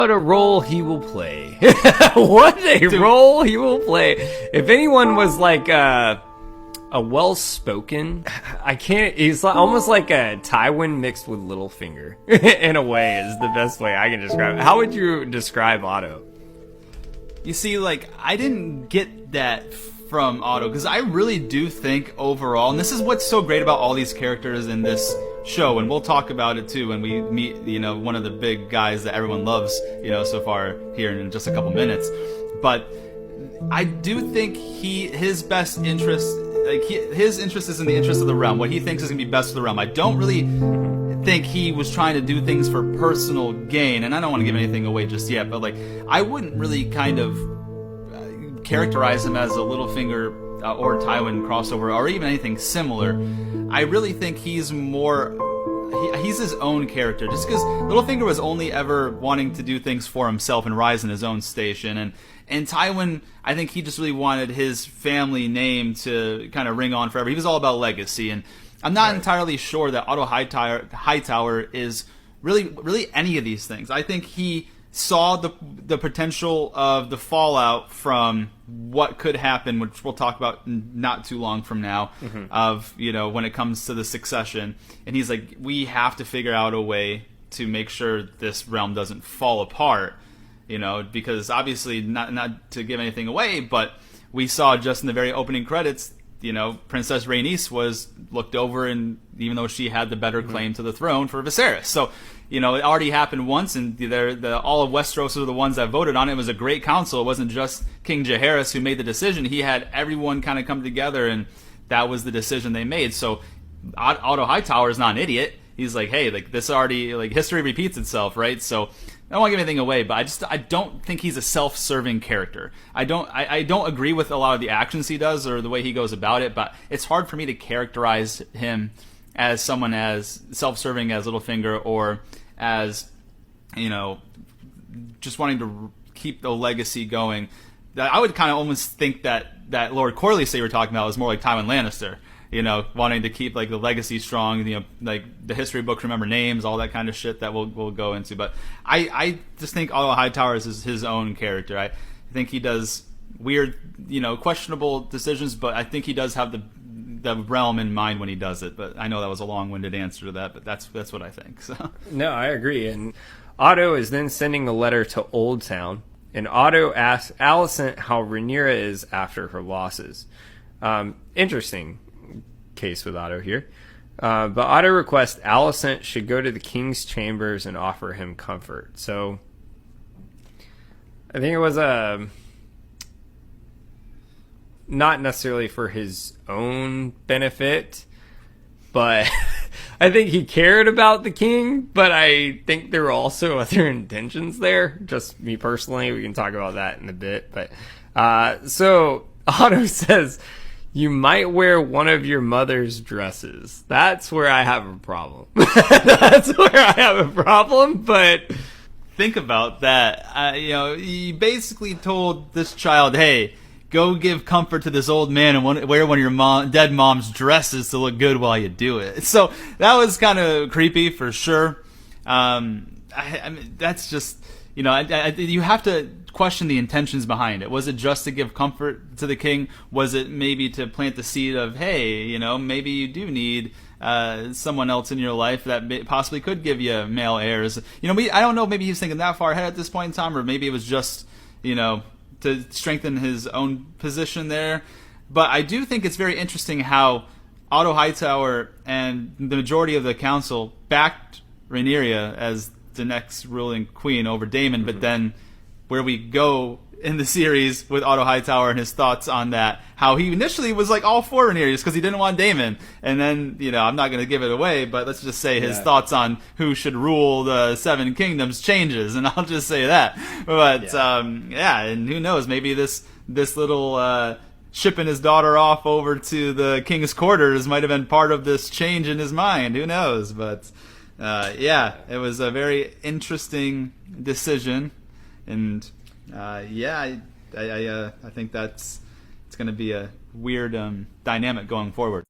What a role he will play. What a role he will play. If anyone was like a well-spoken, he's almost like a Tywin mixed with Littlefinger in a way is the best way I can describe it. How would you describe Otto? You see, like, I didn't get that from Otto, because I really do think overall, and this is what's so great about all these characters in this show, and we'll talk about it too when we meet, one of the big guys that everyone loves, so far here in just a couple minutes. But I do think his best interest, his interest is in the interest of the realm, what he thinks is going to be best for the realm. I don't really think he was trying to do things for personal gain, and I don't want to give anything away just yet, but like, I wouldn't really kind of characterize him as a Littlefinger or Tywin crossover or even anything similar. I really think he's more he's his own character, just because Littlefinger was only ever wanting to do things for himself and rise in his own station, and Tywin, I think he just really wanted his family name to kind of ring on forever. He was all about legacy, and I'm not entirely sure that Otto Hightower is really any of these things. I think he saw the potential of the fallout from what could happen, which we'll talk about not too long from now, of, when it comes to the succession. And he's like, we have to figure out a way to make sure this realm doesn't fall apart, because obviously, not to give anything away, but we saw just in the very opening credits, Princess Rhaenys was looked over, and even though she had the better claim to the throne for Viserys. So, it already happened once, and all of Westeros are the ones that voted on it. It was a great council. It wasn't just King Jaehaerys who made the decision. He had everyone kind of come together, and that was the decision they made. So Otto Hightower is not an idiot. He's like, hey, like, this already, like, history repeats itself, right? So I don't want to give anything away, but I don't think he's a self-serving character. I don't agree with a lot of the actions he does or the way he goes about it, but it's hard for me to characterize him as someone as self-serving as Littlefinger, or as, just wanting to keep the legacy going. I would kind of almost think that Lord Corlys you were talking about was more like Tywin Lannister, wanting to keep like the legacy strong, like the history books remember names, all that kind of shit that we'll go into. But I just think Otto Hightower is his own character. I think he does weird, questionable decisions, but I think he does have the realm in mind when he does it. But I know that was a long-winded answer to that, but that's what I think. So no, I agree. And Otto is then sending a letter to Old Town, and Otto asks Alicent how Rhaenyra is after her losses. Interesting case with Otto here. But Otto requests Alicent should go to the king's chambers and offer him comfort. So I think it was not necessarily for his own benefit, but I think he cared about the king, but I think there were also other intentions there. Just me personally, we can talk about that in a bit. But so Otto says, you might wear one of your mother's dresses. That's where I have a problem. That's where I have a problem, but think about that. You basically told this child, hey, go give comfort to this old man and wear one of your dead mom's dresses to look good while you do it. So that was kind of creepy for sure. I mean, that's just, you have to question the intentions behind it. Was it just to give comfort to the king? Was it maybe to plant the seed of, hey, maybe you do need someone else in your life that possibly could give you male heirs? I don't know, maybe he's thinking that far ahead at this point in time, or maybe it was just, to strengthen his own position there. But I do think it's very interesting how Otto Hightower and the majority of the council backed Rhaenyra as the next ruling queen over Daemon, but then where we go in the series with Otto Hightower and his thoughts on that, how he initially was like all for Rhaenyra because he didn't want Daemon, and then I'm not going to give it away, but let's just say his thoughts on who should rule the Seven Kingdoms changes, and I'll just say that. But and who knows, maybe this little shipping his daughter off over to the king's quarters might have been part of this change in his mind. Who knows? But it was a very interesting decision, and I think it's going to be a weird dynamic going forward.